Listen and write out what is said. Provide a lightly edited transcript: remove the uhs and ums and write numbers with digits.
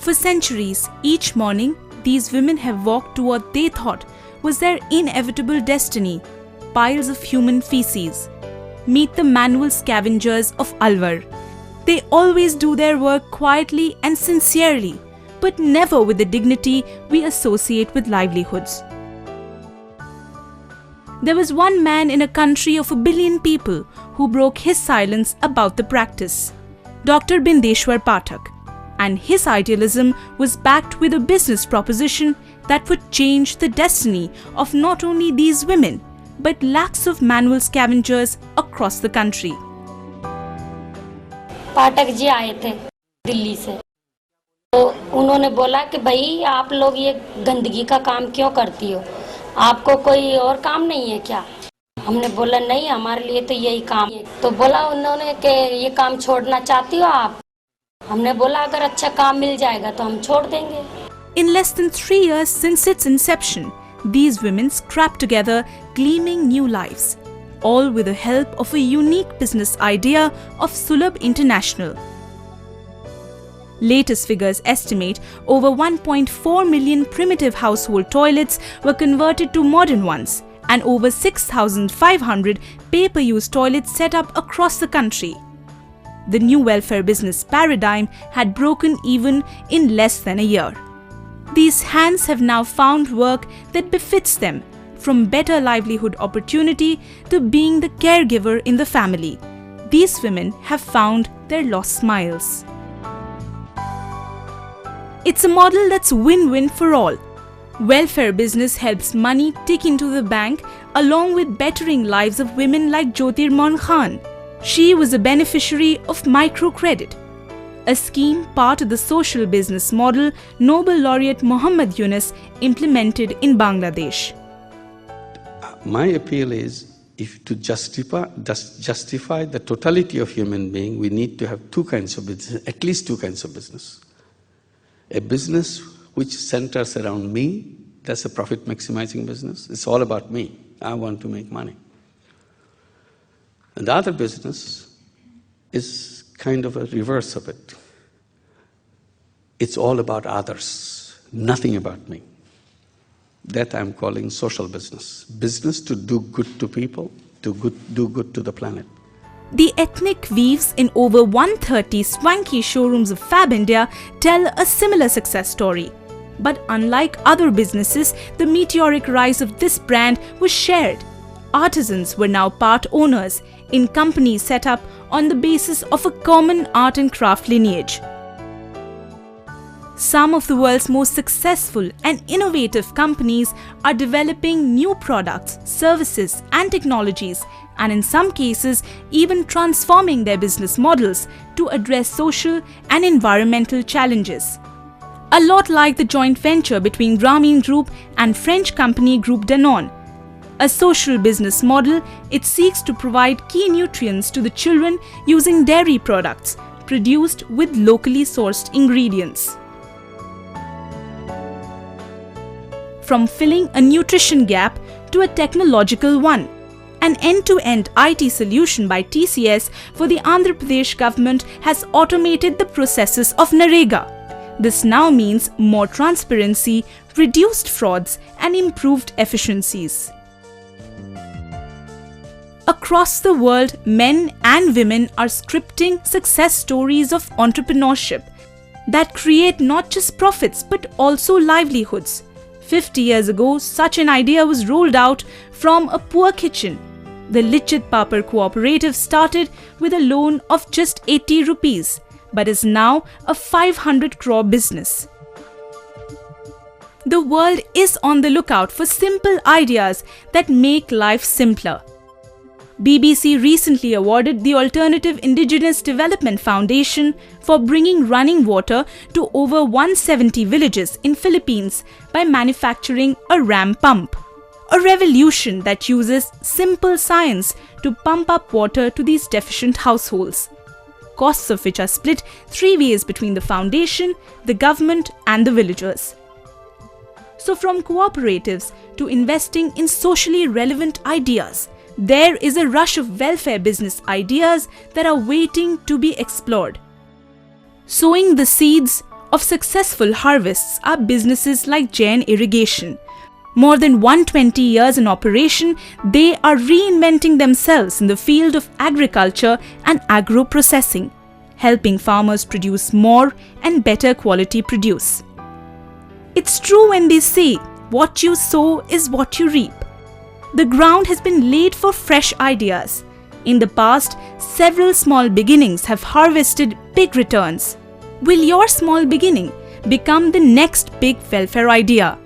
For centuries, each morning, these women have walked to what they thought was their inevitable destiny, piles of human feces. Meet the manual scavengers of Alwar. They always do their work quietly and sincerely, but never with the dignity we associate with livelihoods. There was one man in a country of 1 billion people who broke his silence about the practice, Dr. Bindeshwar Pathak, and his idealism was backed with a business proposition that would change the destiny of not only these women, but lakhs of manual scavengers across the country. Pathak ji आए थे दिल्ली से, तो उन्होंने बोला कि भाई आप लोग ये गंदगी का काम क्यों करती हो, आपको कोई और काम नहीं है क्या? हमने बोला नहीं, हमारे लिए तो यही काम है। तो बोला उन्होंने कि ये काम छोड़ना चाहती हो आप? हमने बोला अगर अच्छा काम मिल जाएगा तो हम छोड़ देंगे। In less than 3 years since its inception, these women scrapped together gleaming new lives, all with the help of a unique business idea of Sulabh International. Latest figures estimate over 1.4 million primitive household toilets were converted to modern ones, and over 6,500 pay-per-use toilets set up across the country. The new welfare business paradigm had broken even in less than a year. These hands have now found work that befits them, from better livelihood opportunity to being the caregiver in the family. These women have found their lost smiles. It's a model that's win-win for all. Welfare business helps money tick into the bank along with bettering lives of women like Jyotirmohan Khan. She was a beneficiary of microcredit, a scheme part of the social business model Nobel laureate Muhammad Yunus implemented in Bangladesh. My appeal is, if to justify the totality of human being, we need to have two kinds of business, at least two kinds of business. A business which centers around me, that's a profit maximizing business. It's all about me. I want to make money. And the other business is kind of a reverse of it. It's all about others, nothing about me. That I'm calling social business. Business to do good to people, to do good to the planet. The ethnic weaves in over 130 swanky showrooms of Fab India tell a similar success story. But unlike other businesses, the meteoric rise of this brand was shared. Artisans were now part owners in companies set up on the basis of a common art and craft lineage. Some of the world's most successful and innovative companies are developing new products, services, and technologies, and in some cases, even transforming their business models to address social and environmental challenges. A lot like the joint venture between Grameen Group and French company Groupe Danone. A social business model, it seeks to provide key nutrients to the children using dairy products produced with locally sourced ingredients. From filling a nutrition gap to a technological one. An end-to-end IT solution by TCS for the Andhra Pradesh government has automated the processes of Narega. This now means more transparency, reduced frauds, and improved efficiencies. Across the world, men and women are scripting success stories of entrepreneurship that create not just profits but also livelihoods. 50 years ago, such an idea was rolled out from a poor kitchen. The Lichit Papad Cooperative started with a loan of just 80 rupees, but is now a 500 crore business. The world is on the lookout for simple ideas that make life simpler. BBC recently awarded the Alternative Indigenous Development Foundation for bringing running water to over 170 villages in Philippines by manufacturing a ram pump. A revolution that uses simple science to pump up water to these deficient households, costs of which are split 3 ways between the foundation, the government and the villagers. So from cooperatives to investing in socially relevant ideas, there is a rush of welfare business ideas that are waiting to be explored. Sowing the seeds of successful harvests are businesses like Jain Irrigation. More than 120 years in operation, they are reinventing themselves in the field of agriculture and agro-processing, helping farmers produce more and better quality produce. It's true when they say, what you sow is what you reap. The ground has been laid for fresh ideas. In the past, several small beginnings have harvested big returns. Will your small beginning become the next big welfare idea?